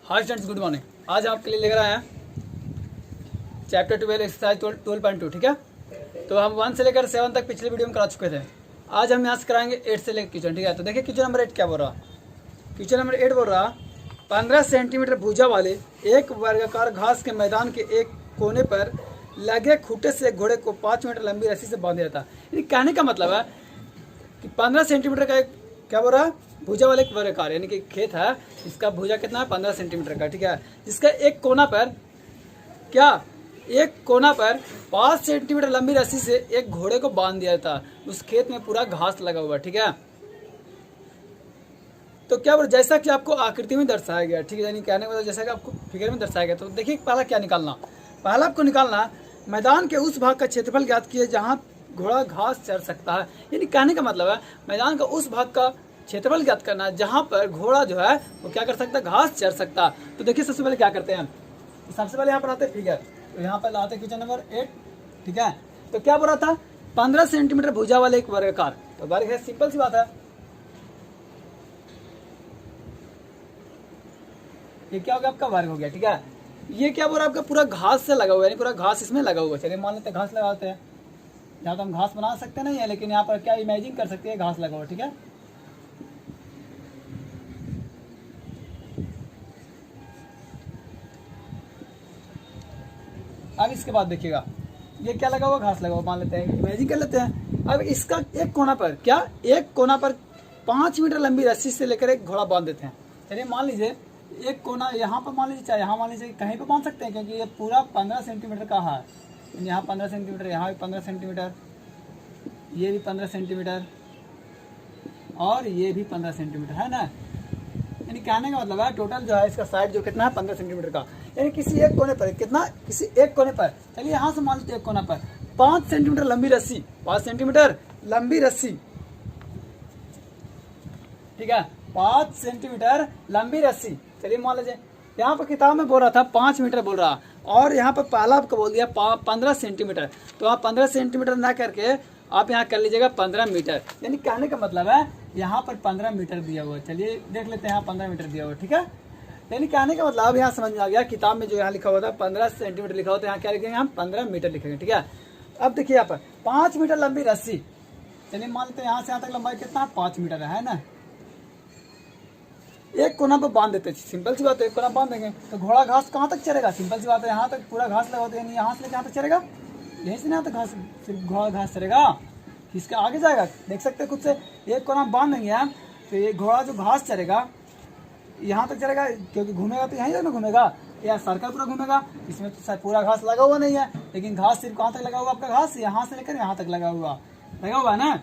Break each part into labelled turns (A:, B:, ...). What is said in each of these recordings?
A: Hi students, good morning. आज आपके लिए लेकर आए हैं चैप्टर 12 एक्सरसाइज 12.2। ठीक है, तो हम 1 से लेकर 7 तक पिछले वीडियो में करा चुके थे। आज हम यहाँ से कराएंगे 8 से लेकर क्वेश्चन। ठीक है, तो देखिए क्वेश्चन नंबर 8 क्या बोल रहा। क्वेश्चन नंबर 8 बोल रहा 15 सेंटीमीटर भुजा वाले एक वर्गाकार घास के मैदान के एक कोने पर लगे खूटे से एक घोड़े को 5 मीटर लंबी रस्सी से बांध दिया था। ये कहने का मतलब है कि 15 सेंटीमीटर का एक क्या बोल रहा है, भुजा वाले एक वर्गाकार यानी कि खेत है, इसका भुजा कितना है 15 सेंटीमीटर का। ठीक है, जिसका एक कोना पर क्या, एक कोना पर 5 सेंटीमीटर लंबी रस्सी से एक घोड़े को बांध दिया था। उस खेत में पूरा घास लगा हुआ। ठीक है, तो क्या बोल, जैसा कि आपको आकृति में दर्शाया गया। ठीक है, यानी कहने का मतलब जैसा कि आपको फिगर में दर्शाया गया। तो देखिए पहला क्या निकालना, पहला आपको निकालना मैदान के उस भाग का क्षेत्रफल ज्ञात किए जहाँ घोड़ा घास चर सकता है। यानी कहने का मतलब है मैदान का उस भाग का क्षेत्रफल ज्ञात करना जहाँ पर घोड़ा जो है वो क्या कर सकता है, घास चर सकता। तो देखिए सबसे पहले क्या करते हैं, सबसे पहले यहाँ पर आते फिगर, तो यहाँ पर लाते क्वेश्चन नंबर 8। ठीक है, तो क्या बोल रहा था 15 सेंटीमीटर भुजा वाले एक वर्गाकार, तो वर्ग है, सिंपल सी बात है। ये क्या हो गया, आपका वर्ग हो गया। ठीक है, ये क्या बोल रहा है, आपका पूरा घास से लगा हुआ है, यानी पूरा घास इसमें लगा हुआ है। चलिए मान लेते हैं घास लगाते हैं, यहाँ तो हम घास बना सकते नहीं है, लेकिन यहाँ पर क्या इमेजिन कर सकते हैं घास लगा हुआ। ठीक है, अब इसके बाद देखिएगा ये क्या लगा हुआ, घास लगा हुआ मान लेते हैं, इमेजिन कर लेते हैं। अब इसका एक कोना पर क्या, एक कोना पर 5 मीटर लंबी रस्सी से लेकर एक घोड़ा बांध देते हैं। चलिए मान लीजिए एक कोना यहाँ पर मान लीजिए, चाहे यहाँ मान लीजिए, कहीं पर बांध सकते हैं, क्योंकि ये पूरा 15 सेंटीमीटर का है। यहाँ 15 सेंटीमीटर, यहाँ भी 15 सेंटीमीटर, ये भी 15 सेंटीमीटर और ये भी 15 सेंटीमीटर है ना। यानी कहने का मतलब है टोटल जो है इसका साइड जो कितना है 15 सेंटीमीटर का। यानी किसी एक कोने पर कितना, किसी एक कोने पर, चलिए यहाँ से मान लीजिए एक कोना पर 5 सेंटीमीटर लंबी रस्सी, 5 सेंटीमीटर लंबी रस्सी। ठीक है, 5 सेंटीमीटर लंबी रस्सी। चलिए मान लीजिए यहाँ पर किताब में बोल रहा था 5 मीटर बोल रहा, और यहाँ पर पहला आपको बोल दिया 15 सेंटीमीटर। तो आप 15 सेंटीमीटर ना करके आप यहाँ कर लीजिएगा 15 मीटर। यानी कहने का मतलब है यहाँ पर 15 मीटर दिया हुआ है। चलिए देख लेते हैं, यहाँ 15 मीटर दिया हुआ है। ठीक है, यानी कहने का मतलब यहाँ समझ में आ गया, किताब में जो यहाँ लिखा हुआ था 15 सेंटीमीटर लिखा हुआ था, यहाँ क्या लिखेंगे हम 15 मीटर लिखेंगे। ठीक है, अब देखिए यहाँ पर 5 मीटर लंबी रस्सी। चलिए मान लेते हैं यहाँ से यहाँ तक लंबाई कितना 5 मीटर है ना। एक कोना पर बांध देते हैं, सिंपल सी बात है, एक कोना बांध देंगे तो घोड़ा घास कहाँ तक चलेगा, सिंपल सी बात है, यहाँ तक पूरा घास लगा होता है, यानी यहाँ से लेकर यहाँ तक चलेगा, यहीं से यहाँ तक घास, सिर्फ घोड़ा घास चलेगा, इसके आगे जाएगा। देख सकते हैं खुद से, एक कोना बांध देंगे हम तो ये घोड़ा जो घास चलेगा यहाँ तक चलेगा, क्योंकि घूमेगा तो यहीं तक ना घूमेगा, या सर्कल पूरा घूमेगा। इसमें तो पूरा घास लगा हुआ नहीं है, लेकिन घास सिर्फ कहाँ तक लगा हुआ, आपका घास यहाँ से लेकर यहाँ तक लगा हुआ है ना।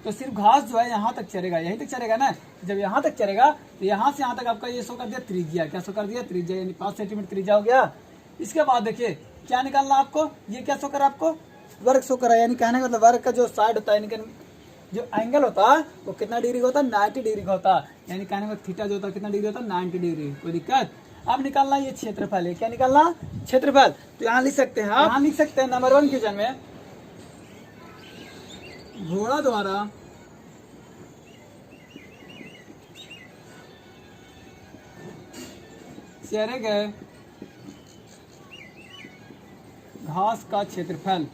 A: तो सिर्फ घास जो है यहाँ तक चलेगा, यहीं तक चलेगा ना। जब यहाँ तक चलेगा तो यहाँ से यहाँ तक आपका ये शो कर दिया त्रिज्या, क्या शो कर दिया त्रिज्या, यानी 5 सेंटीमीटर त्रिज्या हो गया। इसके बाद देखिए क्या निकालना आपको, ये क्या शो करा आपको, वर्ग शो करा। यानी कहने का मतलब वर्ग का जो साइड होता है, यानी जो एंगल होता है वो कितना डिग्री का होता है, 90 डिग्री का होता है। यानी कहने का थीटा जो होता है कितना डिग्री होता है, 90 डिग्री। कोई दिक्कत। अब निकालना ये क्षेत्रफल है, क्या निकालना, क्षेत्रफल। तो यहाँ लिख सकते हैं, यहाँ लिख सकते हैं नंबर 1 क्वेश्चन में, घोड़ा द्वारा चरे गए घास का क्षेत्रफल।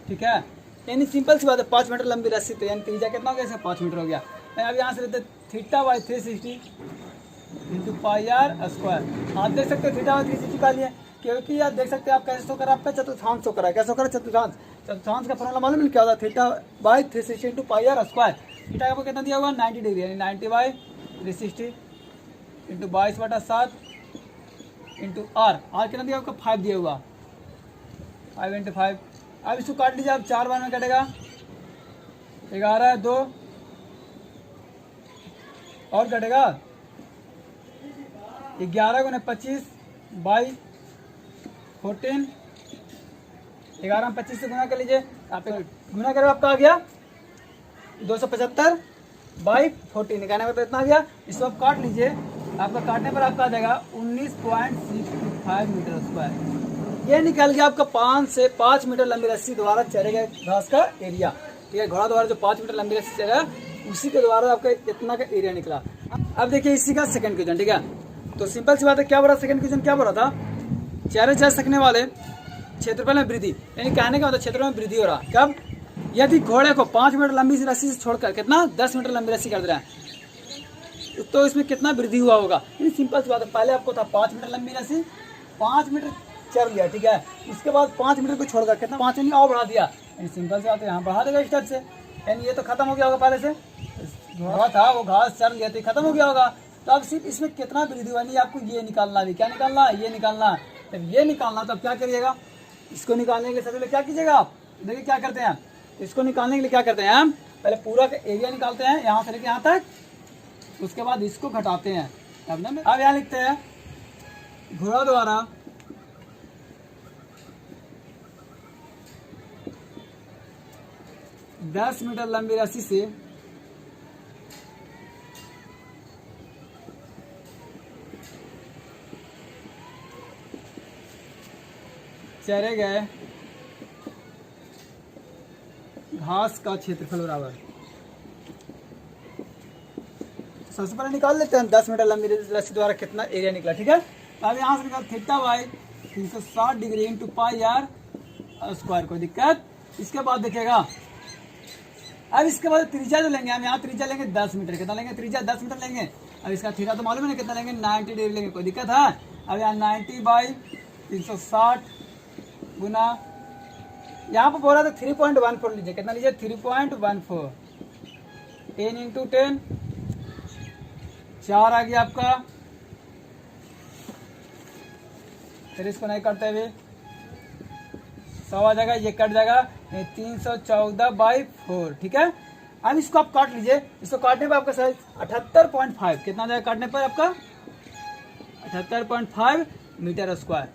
A: ठीक है, यानी सिंपल सी बात है 5 मीटर लंबी रस्सी, तो यानी त्रिज्या कितना हो गया, 5 मीटर हो गया। अब यहाँ से लेते theta by 360 into pi R square. आप देख सकते हैं थीटा बाई 360 का लिए, क्योंकि आप देख सकते हैं आप कैसे शो करा, आपका चतुर्थांश शो करा, कैसे शो करा चतुर्थांश। चतुर्थांश का फॉर्मूला मालूम है क्या होता है, theta by 360 into pi R square. Theta आपको कितना दिया हुआ 90 डिग्री, यानी 90 बाई 360 इंटू 22/7 इंटू आर कितना दिया आपका 5 दिया हुआ, 5 इंटू 5। अब इसको काट लीजिए, आप 4 बार में कटेगा 11 2 और कटेगा 11 गुने 25 बाई 14, 11 में 25 से गुना कर लीजिए, आप गुना करें आपका आ गया 275 बाई 14, कहने पर इतना आ गया। इसको आप काट लीजिए, आपका काटने पर आपका आ जाएगा 19.625 मीटर स्क्वायर। ये निकल गया आपका 5 मीटर लंबी रस्सी द्वारा चरे गए घास का एरिया। ठीक है, घोड़ा द्वारा जो 5 मीटर लंबी रस्सी चला उसी के द्वारा आपका इतना का एरिया निकला। अब देखिए इसी का सेकंड क्वेश्चन, ठीक है। तो सिंपल सी बात है, क्या बोला सेकंड क्वेश्चन, क्या बोला था, चारे जा सकने वाले क्षेत्रफल में वृद्धि, यानी कहने का मतलब क्षेत्र में वृद्धि हो रहा कब, यदि घोड़े को 5 मीटर लंबी रस्सी से छोड़कर कितना 10 मीटर लंबी रस्सी कर दे रहा है, तो इसमें कितना वृद्धि हुआ होगा। यानी सिंपल सी बात है, पहले आपको था 5 मीटर लंबी रस्सी, 5 मीटर चल लिया, ठीक है। उसके बाद 5 मीटर को छोड़कर कितना 5 यानी और बढ़ा दिया, यानी सिंपल सी बात है, यहाँ बढ़ा देगा स्टेप से, यानी ये तो खत्म हो गया होगा, पहले से घोड़ा था वो घास चल लिया तो खत्म हो गया होगा। तो अब सिर्फ इसमें कितना वृद्धि हुआ, नहीं आपको ये निकालना भी, क्या निकालना है, ये निकालना। जब ये निकालना तो अब क्या करिएगा, इसको निकालने के लिए सबसे पहले क्या कीजिएगा आप, देखिए क्या करते हैं, इसको निकालने के लिए क्या करते हैं हम, पहले पूरा का एरिया निकालते हैं यहाँ से लेके यहाँ तक, उसके बाद इसको घटाते हैं, तब ना। अब यहाँ लिखते हैं घोड़ा द्वारा दस मीटर लंबी रस्सी से चरे गए घास का क्षेत्रफल बराबर, सबसे पहले निकाल लेते हैं 10 मीटर लंबी रस्सी द्वारा कितना एरिया निकला, ठीक है। अब यहाँ से निकाल theta by 360 degree into pi R square, कोई दिक्कत। इसके बाद देखिएगा, अब इसके बाद त्रिज्या जो लेंगे हम, यहाँ त्रिज्या लेंगे 10 मीटर, कितना लेंगे त्रिज्या 10 मीटर लेंगे। अब इसका थीटा तो मालूम है ना कितना लेंगे, 90 डिग्री लेंगे, कोई दिक्कत है। अब यहाँ 90 बाई 360 गुना, यहाँ पर बोला था 3.14 लीजिए, कितना लीजिए 3.14, 10 इंटू 10 4 आ गया आपका, फिर इसको नहीं करते हुए 100 आ जाएगा, ये कट जाएगा 314 बाई 4, ठीक है। अब इसको आप काट लीजिए, इसको काटने पर आपका साइज 78.5, कितना जाएगा काटने पर आपका 78.5 मीटर स्क्वायर।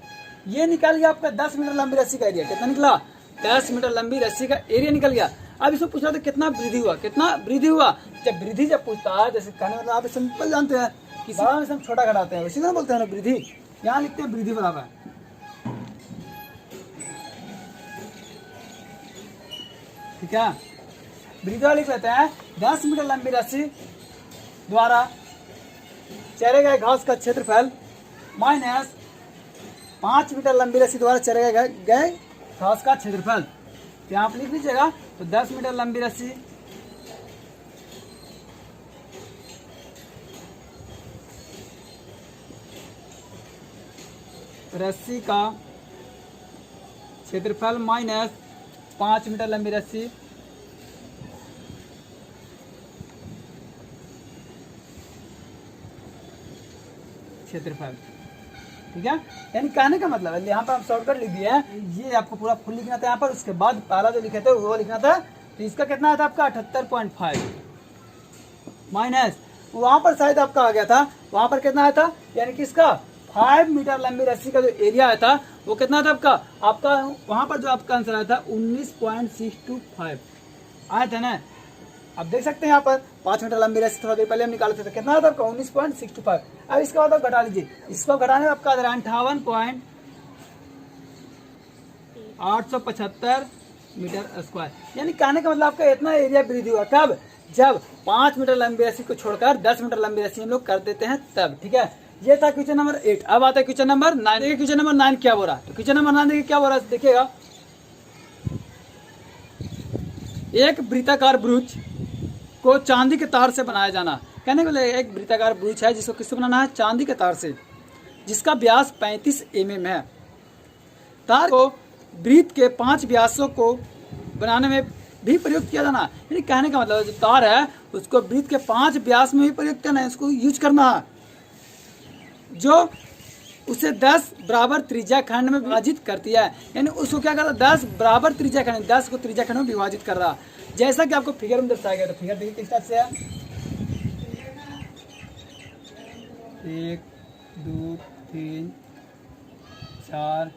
A: ये निकल गया आपका 10 मीटर लंबी रस्सी का एरिया, कितना निकला 10 मीटर लंबी रस्सी का एरिया निकल गया। अब इसको पूछा था कितना वृद्धि हुआ, कितना वृद्धि हुआ। जब वृद्धि जब पूछता है, जैसे कहने मतलब आप सिंपल जानते हैं, किसी बड़ा में से हम छोटा घटाते हैं, उसी तरह बोलते हैं ना वृद्धि, यहाँ लिखते हैं वृद्धि बराबर, ठीक है। वृद्धि लिख लेते हैं 10 मीटर लंबी रस्सी द्वारा चरे गए घास का क्षेत्रफल माइनस 5 मीटर लंबी रस्सी द्वारा चरे गए घास का क्षेत्रफल। तो यहाँ आप लिख लीजिएगा, तो 10 मीटर लंबी रस्सी का क्षेत्रफल माइनस 5 मीटर लंबी रस्सी क्षेत्रफल, ठीक है। यानी कहने का मतलब है, यहाँ पर हम शॉर्टकट लिख दिए हैं, ये आपको पूरा फुल लिखना था यहाँ पर, उसके बाद पहला जो लिखे थे वो लिखना था। तो इसका कितना था आपका 78.5 माइनस वहाँ पर शायद आपका आ गया था, वहाँ पर कितना आया था, यानी कि इसका 5 मीटर लंबी रस्सी का जो एरिया आया था वो कितना था आपका वहाँ पर जो आपका आंसर आया था 19.625 आया था ना। अब देख सकते हैं यहाँ पर 5 मीटर लंबी रस्सी थोड़ा देर पहले हम निकाले थे, तो कितना था आपका 19.625। अब इसके बाद आप घटा लीजिए, इसको घटाने में आपका आ रहा है 58.875 मीटर स्क्वायर। यानी कहने का मतलब आपका इतना एरिया वृद्धि हुआ कब, जब 5 मीटर लंबी रस्सी को छोड़कर 10 मीटर लंबी रस्सी हम लोग कर देते हैं तब, ठीक है। ये था क्वेश्चन नंबर 8। अब आता है क्वेश्चन नंबर 9। देखिए क्वेश्चन नंबर 9 क्या बोल रहा है, तो क्वेश्चन नंबर 9 देखिए क्या बोल रहा है, देखिएगा। एक वृत्ताकार ब्रूच को चांदी के तार से बनाया जाना, कहने को लिए एक वृत्ताकार ब्रूच है जिसको किससे बनाना है, चांदी के तार से, जिसका व्यास 35 mm है। तार को वृत्त के 5 व्यासों को बनाने में भी प्रयोग किया जाना, यानी कहने का मतलब जो तार है उसको वृत्त के 5 व्यास में भी प्रयोग करना है, इसको यूज करना है, जो उसे 10 बराबर त्रिज्या खंड में विभाजित करती है। यानी उसको क्या कर रहा है, 10 बराबर त्रिज्या खंड, 10 को त्रिज्या खंड में विभाजित कर रहा है, जैसा कि आपको फिगर में दर्शाया गया। तो फिगर देखिए किस टाइप से है, 1 2 3 4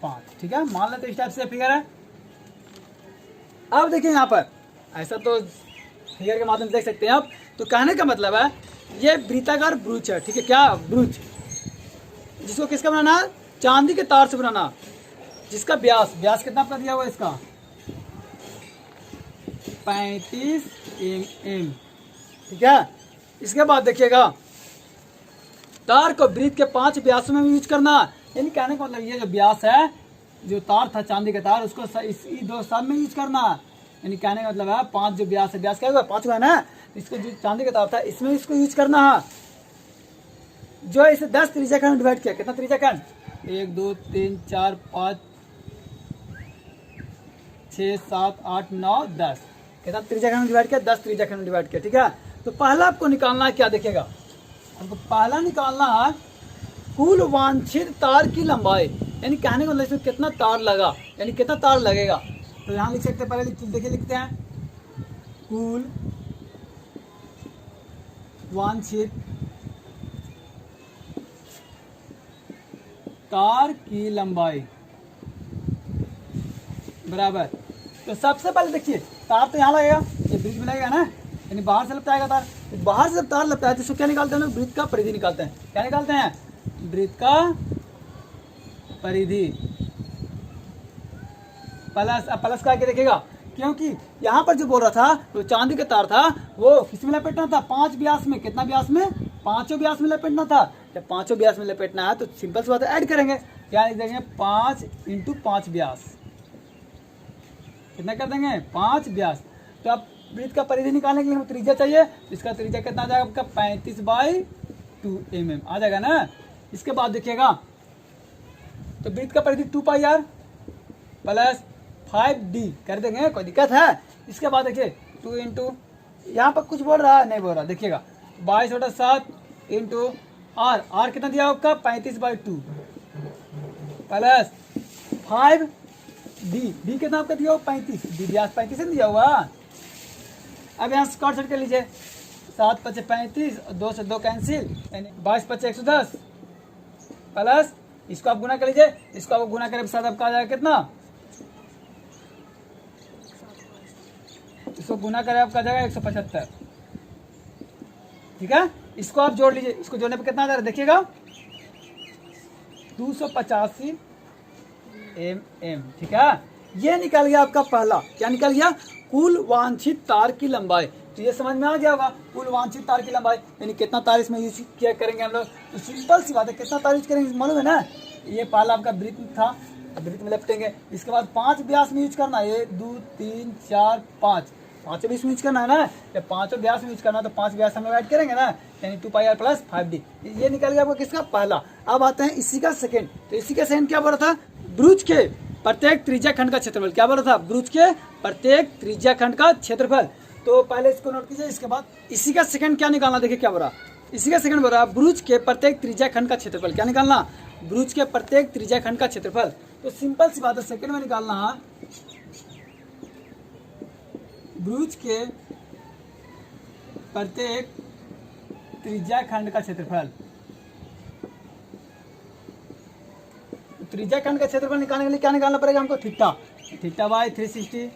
A: 5, ठीक है, मान लेते इस टाइप से फिगर है। अब देखिए यहाँ पर ऐसा तो फिगर के माध्यम से देख सकते हैं आप। तो कहने का मतलब है ये वृत्ताकार ब्रूच है, ठीक है, क्या ब्रूच, जिसको किसका बनाना है, चांदी के तार से बनाना, जिसका व्यास कितना आपका दिया हुआ है, इसका 35 mm, ठीक है। इसके बाद देखिएगा तार को वृत्त के 5 व्यासों में भी यूज करना। यानी कहने का मतलब ये जो व्यास है, जो तार था चांदी का तार, उसको इस दो सब में यूज करना। यानी कहने का मतलब है 5 जो व्यास है, व्यास क्या हुआ 5 हुआ ना, इसको जो चांदी का तार था इसमें इसको यूज करना है। जो इसे 10 त्रिज्या खंड डिवाइड किया, कितना त्रिज्या खंड 1 2 3 4 5 6 7 8 9 10, कितना त्रिज्या खंड डिवाइड किया 10 त्रिज्या खंड डिवाइड किया। ठीक है, तो पहला आपको निकालना है क्या, देखिएगा आपको पहला निकालना है कुल वांछित तार की लंबाई। यानी कहने को मतलब इसमें कितना तार लगा, यानी कितना तार लगेगा। तो यहाँ लिख सकते हैं, पहले देखिए लिखते हैं कुल वांछित तार की लंबाई बराबर। तो सबसे पहले देखिए तार तो यहाँ लगेगा, ये ब्रिज में लगेगा ना, यानी बाहर से लपटाएगा तार। तो बाहर से जब तार लपटा है तो इसको क्या निकालते हैं हम लोग, वृत्त का परिधि निकालते हैं। क्या निकालते हैं, वृत्त का परिधि प्लस। अब प्लस का आगे देखिएगा, क्योंकि यहाँ पर जो बोल रहा था तो चांदी का तार था वो किस में लपेटना था, 5 व्यास में। कितना व्यास में, 5 व्यास में लपेटना था। जब 5 व्यास में लपेटना है तो सिंपल सी बात है ऐड करेंगे। क्या लिख देंगे 5 × 5 व्यास, कितना कर देंगे 5 व्यास। तो अब वृत्त का परिधि निकालने के लिए हमें त्रिज्या चाहिए, इसका त्रिज्या कितना आ जाएगा आपका 35/2 mm आ जाएगा ना। इसके बाद देखिएगा तो वृत्त का परिधि 2πr प्लस 5d कर देंगे, कोई दिक्कत है। इसके बाद देखिए 2 × यहाँ पर कुछ बोल रहा है, नहीं बोल रहा, देखिएगा 22/7 × r कितना दिया आपका 35/2 प्लस 5d कितना आपका दिया 35, डी व्यास 35 से दिया हुआ। अब यहाँ स्क्वायर सेट कर लीजिए, 7 × 5 = 35 और 2 से 2 कैंसिल, यानी 22 × 5 = 110 प्लस इसको आप गुना कर लीजिए, इसको आप गुना करें साथ आपका आ जाएगा कितना, इसको गुना करें आपका आ जाएगा 175। ठीक है, इसको आप जोड़ लीजिए, इसको जोड़ने पे कितना आ जा रहा है देखिएगा 285 mm। ठीक है, ये निकल गया आपका पहला, क्या निकल गया, कुल वांछित तार की लंबाई। तो ये समझ में आ गया होगा कुल वांछित तार की लंबाई, यानी कितना तार इसमें यूज किया करेंगे हम लोग। तो सिंपल सी बात है, कितना तार यूज करेंगे मालूम है ना। ये पहला आपका वृत्त था, वृत्त में लपटेंगे। इसके बाद 5 व्यास में यूज करना है, 1 2 3 4 5 5 व्यास में यूज करना है ना। जब 5 व्यास में यूज करना है तो 5 व्यास हम लोग ऐड करेंगे ना, यानी 2πr प्लस 5d। ये निकल गया आपका किसका, पहला। अब आते हैं इसी का सेकेंड। तो इसी का सेकेंड क्या बोला था, ब्रुज के प्रत्येक त्रिज्या खंड का क्षेत्रफल। क्या बोला था, ब्रुज के प्रत्येक त्रिज्या खंड का क्षेत्रफल। तो पहले इसको नोट कीजिए। इसके बाद इसी का सेकंड क्या निकालना, देखिए क्या बोला, इसी का सेकंड बोला ब्रुज के प्रत्येक त्रिज्या खंड का क्षेत्रफल। क्या निकालना, ब्रुज के प्रत्येक त्रिज्या खंड का क्षेत्रफल। तो सिंपल सी बात है, सेकंड में निकालना है ब्रुज के प्रत्येक त्रिज्या खंड का क्षेत्रफल। त्रिज्या खंड का क्षेत्रफल निकालने के लिए क्या निकालना पड़ेगा हमको, θ/360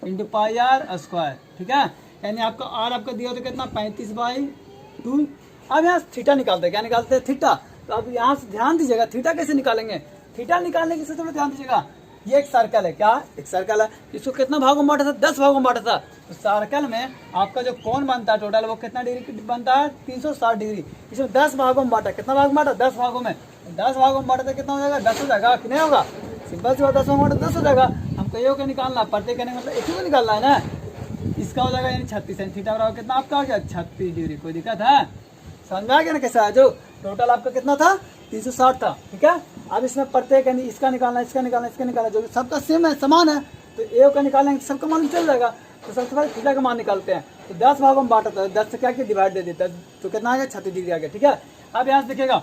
A: × πr²। ठीक है, यानी आपका r आपका दिया तो कितना 35/2। अब यहाँ थीटा निकालते हैं, क्या निकालते हैं, थीटा। तो अब यहाँ से ध्यान दीजिएगा थीटा कैसे निकालेंगे। थीटा निकालने की सबसे पहले ध्यान दीजिएगा, ये एक सर्कल है, क्या एक सर्कल है, इसको कितना भागों में बांटा था, 10 भागों में बांटा था। तो सर्कल में आपका जो कोण बनता है टोटल वो कितना डिग्री बनता है, 360 डिग्री। इसमें 10 भागों में बांटा, कितना भाग में बांटा, 10 भागों में। 10 भागों में बांटा तो कितना हो जाएगा, 10 हो जाएगा कि नहीं होगा, सिंपल सी बात, 10 भागों में बांटा 10 हो जाएगा। हमको ये होकर निकालना, प्रत्येक करने का मतलब एक ही को निकालना है ना। इसका हो जाएगा यानी 36, यानी थीटा बराबर कितना आपका आ गया 36 डिग्री। कोई दिक्कत है, समझ में आ गया ना कैसा है। जो टोटल आपका कितना था 360 था। ठीक है, अब इसमें प्रत्येक यानी इसका निकालना, इसका निकालना, इसका निकालना, जो सबका सेम है, समान है, तो ए का निकालेंगे सबका मान चल जाएगा। तो सबसे पहले थीटा का मान निकालते हैं। तो 10 भागों में बांटा था, 10 से क्या किया डिवाइड दे देता है, तो कितना आ गया 36 डिग्री आ गया। ठीक है, अब यहाँ से देखिएगा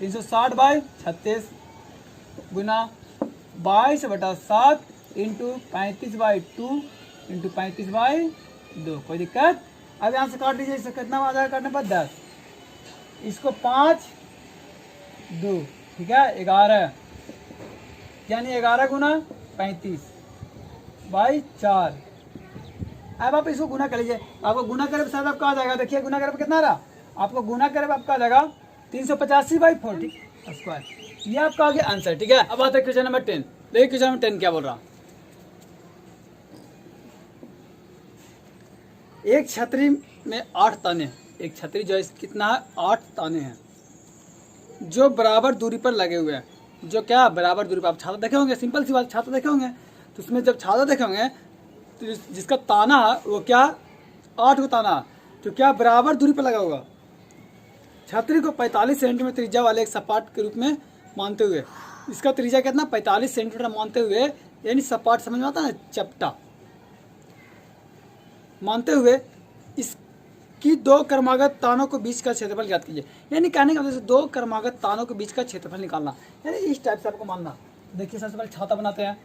A: 360/36 गुना 22/7 × 35/2 × 35/2। कोई दिक्कत, अब यहाँ से काट लीजिए, इससे कितना आ जाएगा काटने पर 10, इसको 5 2, ठीक है 11, यानी 11 गुना 35/4। अब आप इसको गुना कर लीजिए, आपको गुना करे शायद आपका आ जाएगा, देखिए गुना करे कितना रहा, आपको गुना करे आपका आ जाएगा 385/40²। ये आपका आ गया आंसर। ठीक है, अब आता है क्वेश्चन नंबर 10। देखिए क्वेश्चन नंबर 10 क्या बोल रहा, एक छतरी में 8 तने, एक छतरी जो है कितना है 8 ताने हैं जो बराबर दूरी पर लगे हुए हैं, जो क्या बराबर दूरी पर। आप छाता देखे होंगे, सिंपल सी बात, छाता देखे होंगे तो उसमें जब छाता देखे होंगे तो जिसका ताना है वो क्या 8 को ताना जो क्या बराबर दूरी पर लगा होगा। छतरी को 45 सेंटीमीटर त्रिज्या वाले एक सपाट के रूप में मानते हुए, इसका त्रिज्या कितना 45 सेंटीमीटर मानते हुए, यानी सपाट समझ में आता है ना, चपटा मानते हुए इसकी 2 क्रमागत तानों के बीच का क्षेत्रफल ज्ञात कीजिए। यानी कहने का मतलब 2 क्रमागत तानों के बीच का क्षेत्रफल निकालना, यानी इस टाइप से आपको मानना। देखिए सबसे पहले छाता बनाते हैं।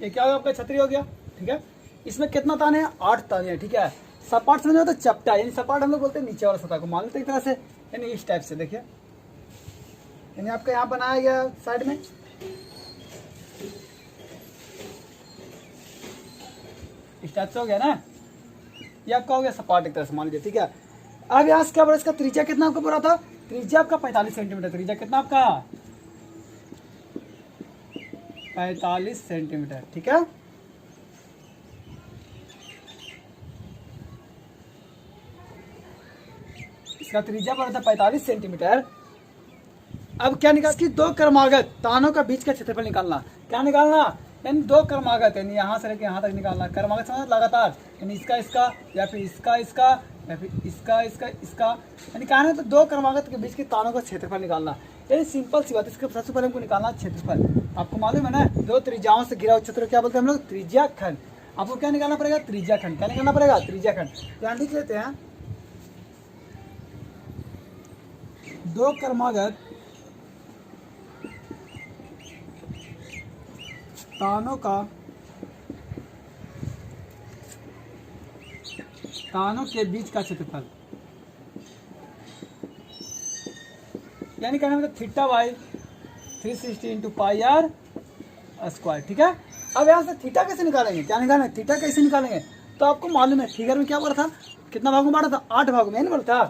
A: ये क्या होगा आपका छतरी हो गया, ठीक है। इसमें कितना ताने हैं 8 ताने हैं, ठीक है। सपाट समझ में तो चपटा, यानी सपाट हम लोग बोलते हैं नीचे वाला सतह को, मान लेते हैं एक तरह से, यानी इस टाइप से। देखिए यानी आपका यहाँ बनाया गया साइड में, इस टाइप से हो गया ना, ये आपका हो गया सपाट एक तरह से मान लीजिए, ठीक है। अब यहाँ से क्या बोला, इसका त्रिज्या कितना आपको बोला था, त्रिज्या आपका 45 सेंटीमीटर, त्रिज्या कितना आपका 45 सेंटीमीटर, ठीक है। इसका त्रिज्या पड़ा था 45 सेंटीमीटर। अब क्या निकाल, इसकी 2 क्रमागत तानों का बीच का क्षेत्रफल निकालना। क्या निकालना, यानी 2 क्रमागत, यानी यहाँ से लेके यहाँ तक निकालना। क्रमागत समझ लगातार, यानी इसका इसका या फिर इसका इसका या फिर इसका इसका इसका, यानी कहना है तो 2 क्रमागत के बीच के तानों का क्षेत्रफल निकालना। यानी सिंपल सी बात, इसके सबसे पहले हमको निकालना क्षेत्रफल। आपको मालूम है ना 2 त्रिज्याओं से घिरा हुआ क्षेत्र क्या बोलते हैं हम लोग, त्रिज्या खंड। आपको क्या निकालना पड़ेगा, त्रिज्या खंड। क्या निकालना पड़ेगा, त्रिज्या खंड। यहाँ लिख लेते हैं 2 क्रमागत तानों के बीच का क्षेत्रफल, यानी कहना मतलब theta by 360 into pi R square, ठीक है। अब यहाँ से थीटा कैसे निकालेंगे, क्या निकालेंगे, थीटा कैसे निकालेंगे, तो आपको मालूम है फिगर में क्या बोला था, कितना भागों में बांटा था, 8 भागों में, नहीं बोला था,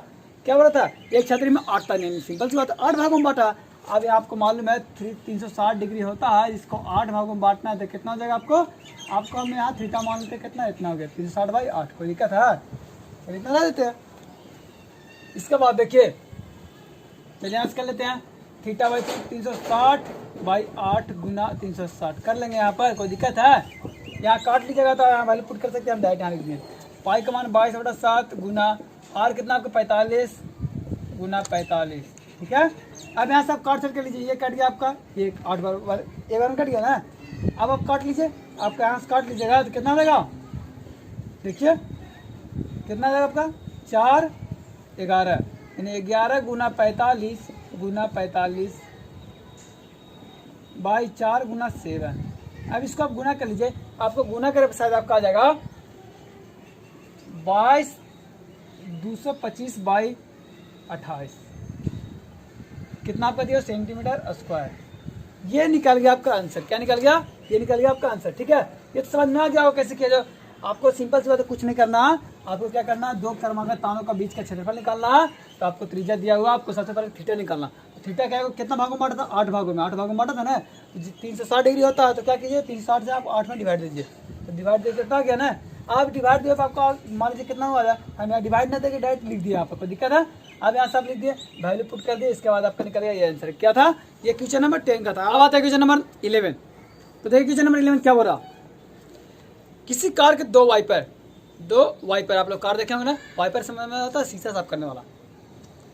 A: क्या बोला था, एक छतरी में 8 ताने, सिंपल सी बात है 8 भागों में बांटा। अब आपको मालूम है 360 डिग्री होता है, इसको 8 भागों में बांटना है तो कितना हो जाएगा आपको हम यहाँ थीटा मान लेते कितना, इतना हो गया 360 बाई 8, कोई दिक्कत है, तो इतना ला देते हैं। इसके बाद देखिए चलिए यहाँ से कर लेते हैं थीटा बाई 360 बाई 8 गुना 360 कर लेंगे, यहाँ पर कोई दिक्कत है, यहाँ काट लीजिएगा तो यहाँ वैल्यू पुट कर सकते हैं हम, डायरेक्ट यहाँ लिख दिए। पाई का मान 22/7 गुना आर कितना आपको 45 गुना 45, ठीक है। अब यहाँ से आप काट कर लीजिए, ये कट गया आपका, ये 8 बार एक बार में कट गया ना। अब आप काट लीजिए, आपका यहाँ से काट लीजिएगा तो कितना देगा, देखिए कितना देगा आपका 4 11, यानी 11 गुना 45 बाई 4 गुना 7। अब इसको आप गुना कर लीजिए, आपको गुना करे शायद आपका आ जाएगा 225 बाई 28, कितना आपका दिया सेंटीमीटर स्क्वायर। ये निकल गया आपका आंसर, क्या निकल गया, ये निकल गया आपका आंसर, ठीक है। ये तो समझ में आ गया हो कैसे किया जाए। आपको सिंपल सी बात है, कुछ नहीं करना, आपको क्या करना है 2 क्रमागत तानों का बीच का क्षेत्रफल निकालना है। तो आपको त्रिज्या दिया हुआ, आपको सबसे पहले थीटा निकालना। तो थीटा क्या है, कितना भागों में बांटा था, 8 भागों में, 8 भागों में बांटा था ना। 360 डिग्री होता है तो क्या कीजिए 360 से आप 8 में डिवाइड दीजिए, तो डिवाइड दे कितना गया ना, आप डिवाइड दिए आपका मान लीजिए कितना हुआ है, हम यहाँ डिवाइड ना देके डायरेक्ट लिख दिया, आपको कोई दिक्कत है। अब यहाँ सब लिख दिए, वैल्यू पुट कर दिए, इसके बाद आपका निकल गया ये आंसर। क्या था, ये क्वेश्चन नंबर 10 का था। अब आता है क्वेश्चन नंबर 11। तो देखिए क्वेश्चन नंबर 11 क्या हो रहा, किसी कार के 2 वाइपर, आप लोग कार देखे होंगे ना, वाइपर समझ में होता है शीशा साफ करने वाला।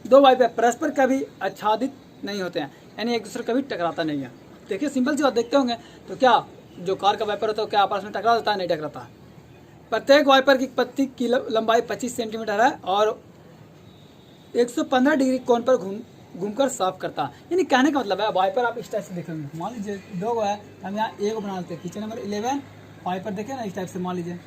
A: 2 वाइपर परस्पर कभी आच्छादित नहीं होते हैं, यानी एक दूसरे कभी टकराता नहीं है। देखिए सिंपल सी बात देखते होंगे, तो क्या जो कार का वाइपर होता है क्या आपस में टकरा देता है, नहीं टकराता है। प्रत्येक वाइपर की पत्ती की लंबाई 25 सेंटीमीटर है और 115 डिग्री कोण पर घूमकर साफ करता है। यानी कहने का मतलब है वाइपर आप इस टाइप से देखेंगे, मान लीजिए 2 है, हम यहाँ एक बना लेते हैं। क्वेश्चन नंबर 11 वाइपर देखें ना, इस टाइप से मान लीजिए,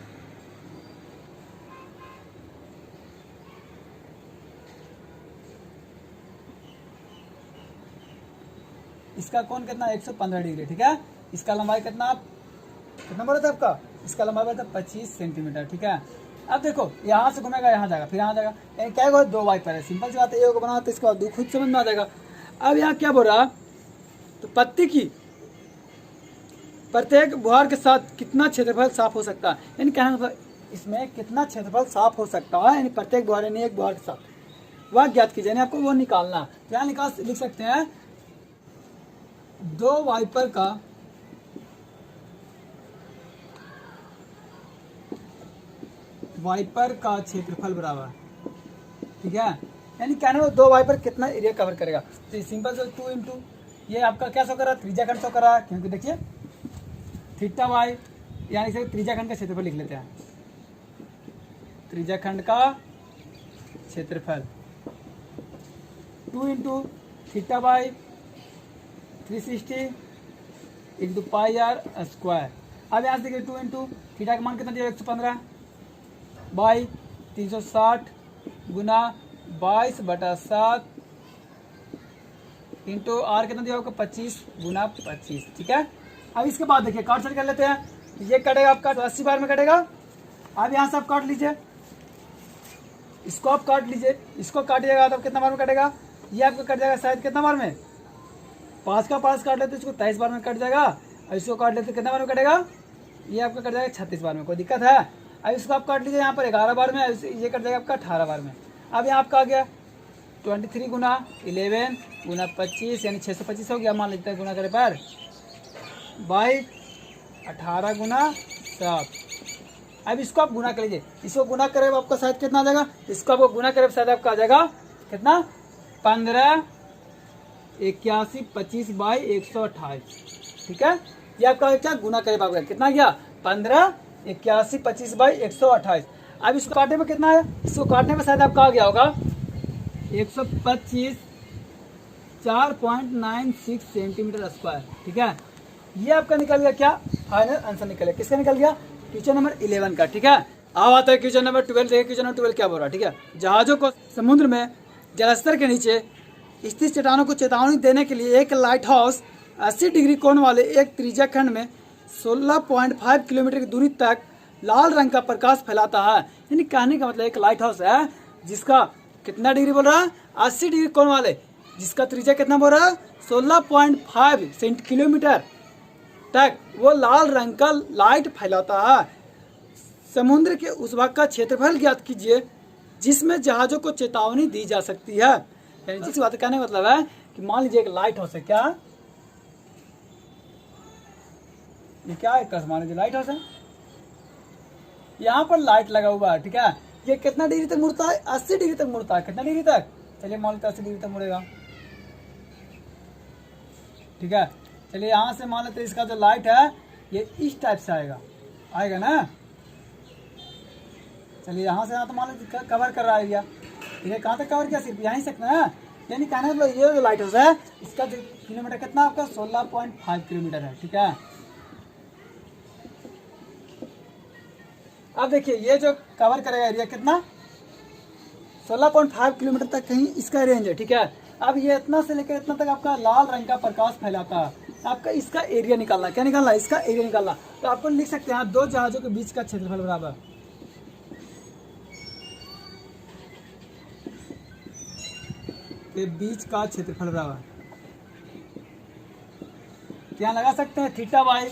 A: इसका कोण कितना 115 डिग्री, ठीक है। इसका लंबाई कितना बोला था आपका, इसका लंबाई बोला था 25 सेंटीमीटर, ठीक है। अब देखो यहाँ से घूमेगा, यहाँ जाएगा, फिर यहाँ जाएगा, क्या होगा, 2 वाइपर है, सिंपल सी बात है, ये को बना तो इसका खुद समझ में आ जाएगा। अब यहाँ क्या बोल रहा, तो पत्ती की प्रत्येक बुहार के साथ कितना क्षेत्रफल साफ हो सकता है, यानी कहना मतलब इसमें कितना क्षेत्रफल साफ हो सकता है, यानी प्रत्येक बुहार यानी एक बुहार के साथ वह ज्ञात कीजिए, यानी आपको वो निकालना। तो यहाँ लिख सकते हैं 2 वाइपर का क्षेत्रफल बराबर, ठीक है, यानी कहने में 2 वाइपर कितना एरिया कवर करेगा। तो सिंपल से 2 इंटू ये आपका क्या शो कर रहा है, त्रिज्याखंड शो कर रहा है, क्योंकि देखिए थीटा वाई, यानी इसे त्रिज्याखंड का क्षेत्रफल लिख लेते हैं, त्रिज्याखंड का क्षेत्रफल 2 into theta by 360 into pi R square. अब यहाँ से देखिए 2 इंटू थीटा का मान कितना दिया 115 बाई 360 गुना 22/7 इंटू आर कितना दिया होगा 25 गुना 25, ठीक है। अब इसके बाद देखिए काट छाट कर लेते हैं, ये कटेगा आपका तो 80 बार में कटेगा। अब यहाँ से आप काट लीजिए, इसको आप काट लीजिए, इसको काटिएगा तो कितना बार में कटेगा, ये आपका कट जाएगा शायद कितना बार में, 5 का 5 काट लेते तो इसको 23 बार में कट जाएगा, और इसको काट लेते कितना बार में कटेगा, ये आपका कट जाएगा 36 बार में, कोई दिक्कत है। अब इसको आप काट लीजिए यहाँ पर 11 बार में, ये कट जाएगा आपका 18 बार में। अब यहाँ आपका आ गया 23 गुना 11 गुना 25 यानी 625 हो गया, मान लेते हैं गुना करे पर बाई 18 गुना 7। अब इसको आप गुना कर लीजिए, इसको गुना करे आपका शायद कितना आ जाएगा, इसको आपको गुना करे शायद आपका आ जाएगा कितना 15 81 25 बाई 128, ठीक है। ये आपका क्या गुना करे आपका कितना गया 15 81 25 बाई 128। अब इसको काटने में कितना है, इसको काटने में शायद आपका आ गया होगा 125 4.96 सेंटीमीटर स्क्वायर, ठीक है। ये आपका निकल गया क्या, फाइनल आंसर निकल गया, किसका निकल गया, क्वेश्चन नंबर 11 का, ठीक है। अब आता है क्वेश्चन नंबर 12, देखिए क्वेश्चन नंबर 12 क्या बोल रहा है, ठीक है। जहाजों को समुद्र में जलस्तर के नीचे स्थित चट्टानों को चेतावनी देने के लिए एक लाइट हाउस 80 डिग्री कोण वाले एक त्रिज्याखंड में 16.5 किलोमीटर की दूरी तक लाल रंग का प्रकाश फैलाता है। यानी कहने का मतलब एक लाइट हाउस है जिसका कितना डिग्री बोल रहा है 80 डिग्री कोण वाले, जिसका त्रिज्या कितना बोल रहा है 16.5 किलोमीटर तक वो लाल रंग का लाइट फैलाता है। समुद्र के उस भाग का क्षेत्रफल ज्ञात कीजिए जिसमें जहाजों को चेतावनी दी जा सकती है। यानी जिस बात कहने का मतलब है कि मान लीजिए एक लाइट हाउस है, क्या ये क्या है, मान लीजिए लाइट हाउस है, यहाँ पर लाइट लगा हुआ है, ठीक है। ये कितना डिग्री तक मुड़ता है 80 डिग्री तक मुड़ता है, कितना डिग्री तक, चलिए मान लेते 80 डिग्री तक मुड़ेगा, ठीक है। चलिए यहाँ से मान लेते इसका जो लाइट है ये इस टाइप से आएगा ना, चलिए यहाँ से यहाँ तो मान लीजिए कवर कर रहा है एरिया, ठीक है। कहाँ तक कवर किया, सिर्फ यहाँ ही सकना है, यानी कहने मतलब ये जो लाइट हाउस है इसका किलोमीटर कितना आपका 16.5 किलोमीटर है, ठीक है। अब देखिए ये जो कवर करेगा एरिया कितना 16.5 किलोमीटर तक कहीं इसका रेंज है, ठीक है। अब ये इतना से लेकर इतना तक आपका लाल रंग का प्रकाश फैलाता है, आपका इसका एरिया निकालना, क्या निकालना, इसका एरिया निकालना। तो आपको लिख सकते हैं 2 जहाजों के बीच का क्षेत्रफल बराबर के बीच का क्षेत्रफल बराबर, क्या लगा सकते हैं theta by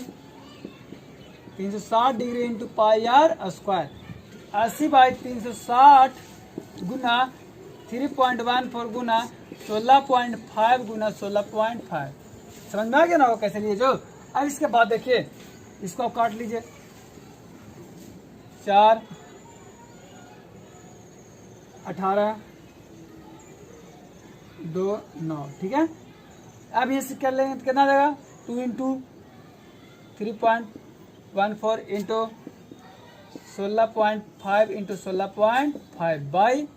A: 360 degree into pi R square, 80 by 360 गुना 3.14 गुना 16.5 गुना 16.5, समझ में आ गया ना वो कैसे लिए जो। अब इसके बाद देखिए इसको आप काट लीजिए 4 18 2 9, ठीक है। अब ये कर लेंगे तो कितना आ जाएगा 2 इंटू 3.14 इंटू 16.5 इंटू 16.5 बाई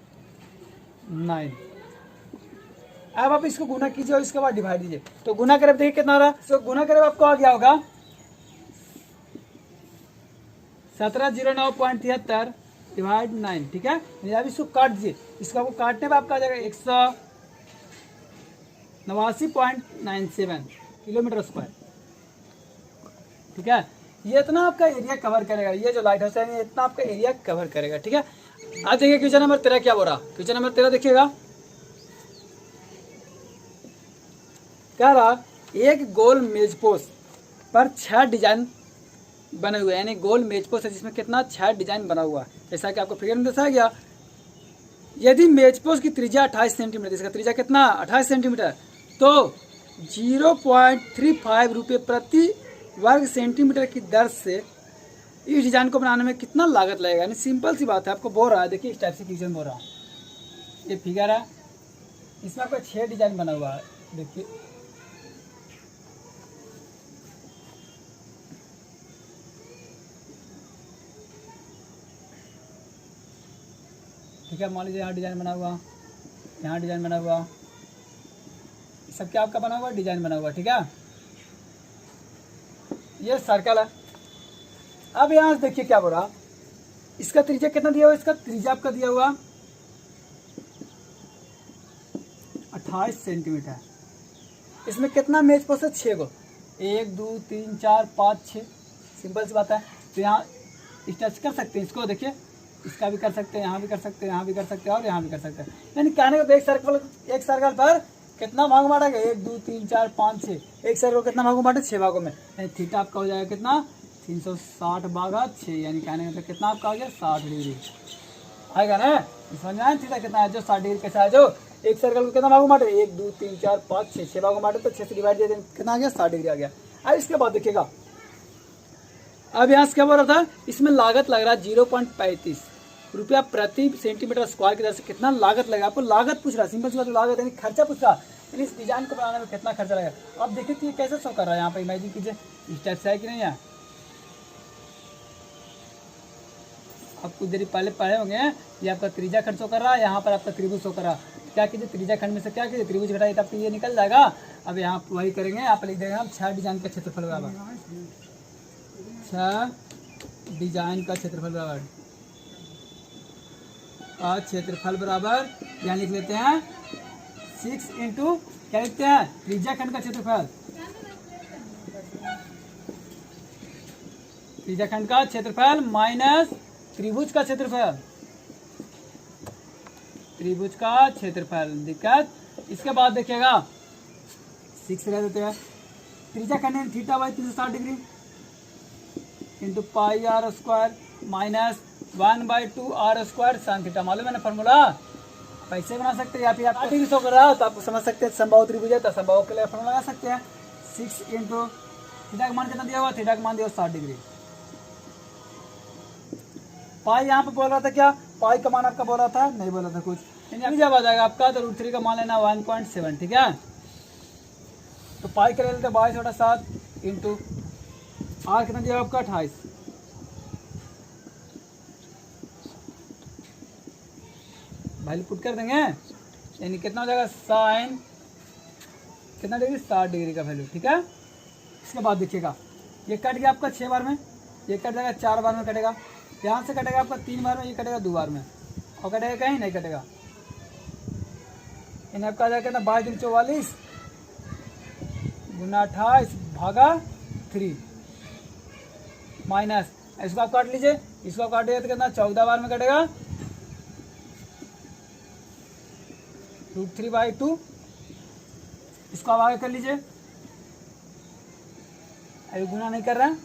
A: 9। अब आप इसको गुना कीजिए और इसके बाद डिवाइड दीजिए, तो गुना करे देखिए कितना आ रहा है, तो गुना करे आपको आ गया होगा 1709.73 डिवाइड 9, ठीक है। अब इसको काट दीजिए, इसको आपको काटने में आपका आ जाएगा 189.97 किलोमीटर स्क्वायर। ठीक है, ये इतना आपका एरिया कवर करेगा, ये जो लाइट हाउस है ये इतना आपका एरिया कवर करेगा। ठीक है, आज देखिए क्वेश्चन नंबर 13 क्या बोल रहा। क्वेश्चन नंबर 13 देखिएगा, क्या रहा, एक गोल मेजपोश पर 6 डिजाइन बने हुए हैं, यानी गोल मेजपोश है जिसमें कितना 6 डिजाइन बना हुआ है, जैसा कि आपको फिगर में दर्शाया गया। यदि मेजपोश की त्रिज्या 28 सेंटीमीटर, इसका त्रिज्या कितना 28 सेंटीमीटर, तो 0.35 रुपये प्रति वर्ग सेंटीमीटर की दर से इस डिजाइन को बनाने में कितना लागत लगेगा। यानी सिंपल सी बात है, आपको बोल रहा है, देखिए इस टाइप से क्वेश्चन बोल रहा हूँ, ये फिगर है, इसमें आपका 6 डिजाइन बना हुआ है, देखिए ठीक है। मान लीजिए यहाँ डिजाइन बना हुआ, यहाँ डिजाइन बना हुआ, सब क्या आपका बना हुआ डिजाइन बना हुआ। ठीक है, ये सर्कल है। अब यहाँ से देखिए क्या बोल रहा, इसका त्रिज्या कितना दिया हुआ, इसका त्रिज्या आपका दिया हुआ 28 सेंटीमीटर। इसमें कितना मेजपोश है 6 गो, 1 2 3 4 5 6, सिंपल सी बात है। तो यहाँ टच कर सकते हैं इसको, देखिए इसका भी कर सकते हैं, यहाँ भी कर सकते हैं, यहाँ भी कर सकते हैं और यहाँ भी कर सकते हैं। यानी कहने को एक सर्कल पर कितना भाग बांटा गया, 1 2 3 4 5 6, एक सर्कल को कितना भागों बांटे 6 भागों में, यानी थीटा आपका हो जाएगा कितना 360 भागा 6, यानी कहने का मतलब कितना आपका आ गया 60 डिग्री आएगा ना। समझ में आया थीटा कितना है, जो 60 डिग्री कैसा है, जो एक सर्कल को कितना भागों बांटे 1 2 3 4 5 6, 6 भागों बांटे तो 6 से डिवाइड दिया कितना आ गया 60 डिग्री आ गया। अब इसके बाद देखिएगा, अब यहाँ से क्या बोल रहा था, इसमें लागत लग रहा है 0.35 रुपया प्रति सेंटीमीटर स्क्वायर की दर से कितना लागत लगेगा। आपको लागत पूछ रहा है, सिंपल सी बात, लागत यानी खर्चा पूछ रहा है, यानी इस डिजाइन को बनाने में कितना खर्चा लगेगा। अब देखिए कि ये कैसे शो कर रहा है, यहाँ पे इमेजिन कीजिए इस टाइप से है कि नहीं है। आप कुछ देर पहले पढ़े होंगे, ये आपका त्रिज्या खंड शो कर रहा है, यहाँ पर आपका त्रिभुज शो कर रहा है। क्या कीजिए, त्रिज्या खंड में से क्या कीजिए त्रिभुज घटाइए तब ये निकल जाएगा। अब यहाँ वही करेंगे, यहाँ पर लिख देंगे हम 6 डिजाइन का क्षेत्रफल बराबर, 6 डिजाइन का क्षेत्रफल बराबर, और क्षेत्रफल बराबर यहाँ लिख लेते हैं 6 इंटू क्या लिखते हैं त्रिज्या खंड का क्षेत्रफल, त्रिज्या खंड का क्षेत्रफल माइनस त्रिभुज का क्षेत्रफल, त्रिभुज का क्षेत्रफल। दिक्कत इसके बाद देखिएगा 6 रह देते हैं, त्रिज्या खंड theta by 360 degree into pi R square minus 1/2 R square sine theta. मालूम है ना फॉर्मूला, पैसे बना सकते हैं या फिर आप 60 डिग्री शो कर रहा हो तो आप समझ सकते हैं समबाहु त्रिभुज है तो समबाहु के लिए फॉर्मूला लगा सकते हैं। 6 इंटू थीटा का मान कितना दिया हुआ, थीटा का मान दिया 60 डिग्री। पाई यहाँ पे बोल रहा था, क्या पाई का मान आपका बोल रहा था, नहीं बोला था कुछ, यानी जब आ जाएगा आपका तो √3 का मान लेना 1.7। ठीक है, तो पाई कर लेते 22/7 इंटू आर कितना दिया आपका 28, वैल्यू पुट कर देंगे, यानी कितना हो जाएगा साइन कितना डिग्री 60 डिग्री का वैल्यू। ठीक है, इसके बाद देखिएगा ये कट गया आपका 6 बार में, ये कट जाएगा 4 बार में कटेगा, यहाँ से कटेगा आपका 3 बार में, ये कटेगा 2 बार में, और कटेगा कहीं नहीं कटेगा, यानी आपका आ जाएगा 22 दूनी 44 गुना 28 भागा 3 माइनस, इसको आप काट लीजिए, इसको आप काटिए तो कितना 14 बार में कटेगा √3/2, इसको आप आगे कर लीजिए, अभी गुना नहीं कर रहा है,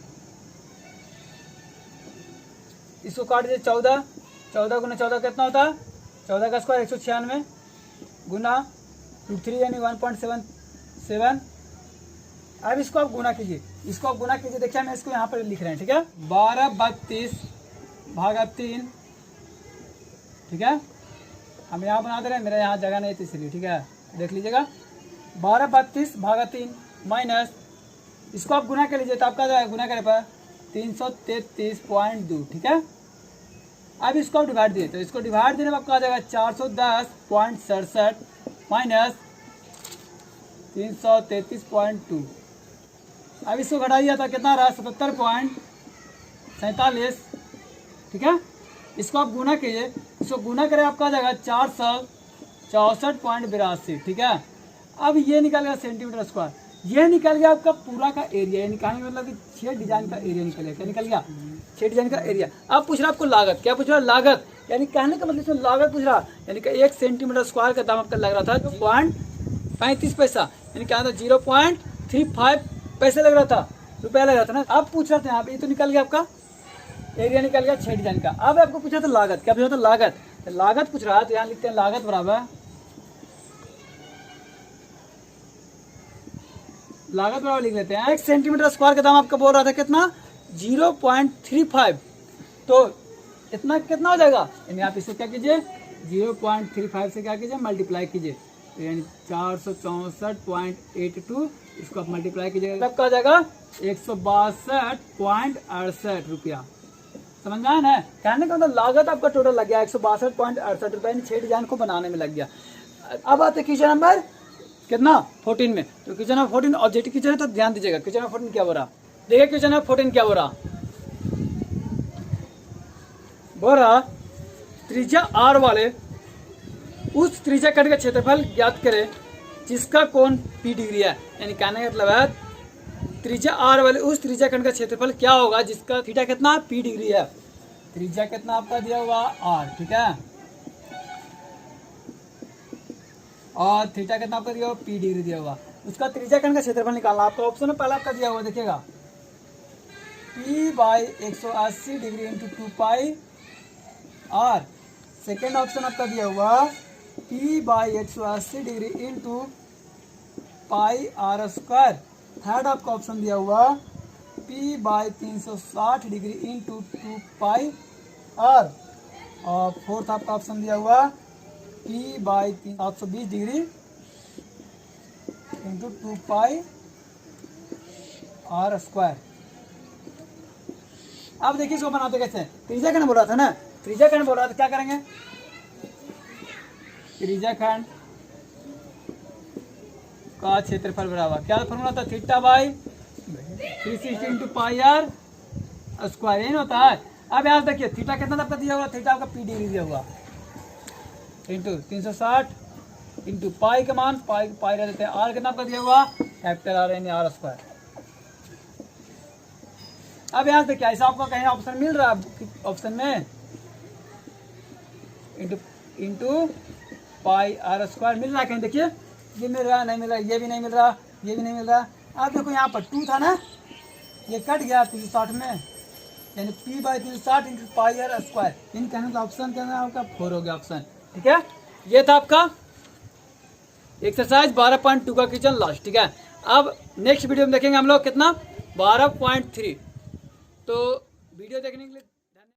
A: इसको काट दीजिए 14 गुना 14 कितना होता है 14 का स्क्वायर 196 गुना √3 यानी 1.77। अब इसको आप गुना कीजिए, इसको आप गुना कीजिए, देखिए हम इसको यहाँ पर लिख रहे हैं। ठीक है, 12/32/3। ठीक है, हम यहाँ बना दे रहे हैं, मेरा यहाँ जगह नहीं थी इसलिए। ठीक है, देख लीजिएगा 12/32/3 माइनस, इसको आप गुना कर लीजिए तो आपका जाएगा गुना करे पर 333.2। ठीक है, अब इसको आप डिवाइड दिए तो इसको डिवाइड देने में आपका आ जाएगा 410.67 माइनस 333.2। अब इसको घटाइए तो कितना रहा 77.47। ठीक है, इसको आप गुना कीजिए, इसको गुना करें आपका आ जाएगा 464.82। ठीक है, अब ये निकालेगा सेंटीमीटर स्क्वायर, ये निकल गया आपका पूरा का एरिया, ये निकालने का मतलब कि 6 डिजाइन का एरिया निकल गया। क्या निकल गया? 6 डिजाइन का एरिया। अब पूछ रहा आपको लागत, क्या पूछ रहा है? लागत, यानी कहने का मतलब इसमें लागत पूछ रहा, यानी कि 1 सेंटीमीटर स्क्वायर का दाम आपका लग रहा था 0.35 पैसा, यानी क्या था 0.35 पैसे लग रहा था, रुपया लग रहा था ना। अब पूछ रहे थे आप, ये तो निकल गया आपका एरिया निकल गया 6 डिजाइन का। अब आपको पूछा था लागत, क्या पूछा था? लागत। लागत पूछ रहा है तो यहाँ लिखते हैं लागत बराबर, लागत बराबर लिख लेते हैं 1 सेंटीमीटर स्क्वायर का दाम आपका बोल रहा था कितना? 0.35। तो इतना कितना हो जाएगा, यानी आप इससे क्या कीजिए 0.35 से क्या कीजिए मल्टीप्लाई कीजिए, तो यानी 464.82, इसको आप मल्टीप्लाई कीजिएगा तब क्या हो जाएगा 162.68 रुपया। समझ में आया ना? कहने का मतलब लागत आपका टोटल लग गया 162.68 रुपया, 6 डिजाइन को बनाने में लग गया। अब आते क्वेश्चन नंबर कितना 14 में। तो क्वेश्चन नंबर 14 ऑब्जेक्टिव क्वेश्चन है, तो ध्यान दीजिएगा क्वेश्चन नंबर 14 क्या हो रहा। देखिए क्वेश्चन नंबर 14 क्या हो रहा, बोल रहा त्रिज्या r वाले उस त्रिज्या खंड का क्षेत्रफल ज्ञात करें जिसका कोण p डिग्री है। यानी कहने का मतलब है त्रिज्या r वाले उस त्रिज्या खंड का क्षेत्रफल क्या होगा जिसका थीटा कितना p डिग्री है। त्रिज्या कितना आपका दिया हुआ r, ठीक है, और थीटा कितना आपका दिया हुआ p डिग्री दिया हुआ, उसका त्रिज्या खंड का क्षेत्रफल निकालना। आपका ऑप्शन में पहला आपका दिया हुआ देखिएगा p/180 डिग्री इंटू 2 पाई r। सेकेंड ऑप्शन आपका दिया हुआ p/180 degree into pi r square. Third आपका ऑप्शन दिया हुआ p/360 डिग्री इंटू 2 पाई r। और फोर्थ आपका ऑप्शन दिया हुआ p/720 डिग्री इंटू 2 पाई r स्क्वायर। अब देखिए इसको बनाते कैसे हैं। त्रिज्या खंड बोल रहा था ना, त्रिज्या खंड बोल रहा था, क्या करेंगे त्रिज्या खंड का क्षेत्रफल बराबर क्या फॉर्मूला था, theta by 360 into pi r square, यही होता है। अब यहाँ देखिए थीटा कितना आपका दिया हुआ, थीटा आपका p डिग्री दिया हुआ इंटू 360 इंटू पाई का मान पाई रह देते हैं, r कितना आपका दिया हुआ कैपिटल R यानी r स्क्वायर। अब यहाँ से क्या ऐसा आपको कहीं ऑप्शन मिल रहा है ऑप्शन में इंटू पाई r स्क्वायर मिल रहा है कहीं, देखिए ये मिल रहा है, नहीं मिल रहा, ये भी नहीं मिल रहा, ये भी नहीं मिल रहा। अब देखो यहाँ पर 2 था ना, ये कट गया 360 में, यानी p/360 into pi r square. इन कहने का ऑप्शन क्या है आपका 4 हो गया ऑप्शन, ठीक है। ये था आपका एक्सरसाइज 12.2 का क्वेश्चन लास्ट, ठीक है। अब नेक्स्ट वीडियो में देखेंगे हम लोग कितना 12.3। तो वीडियो देखने के लिए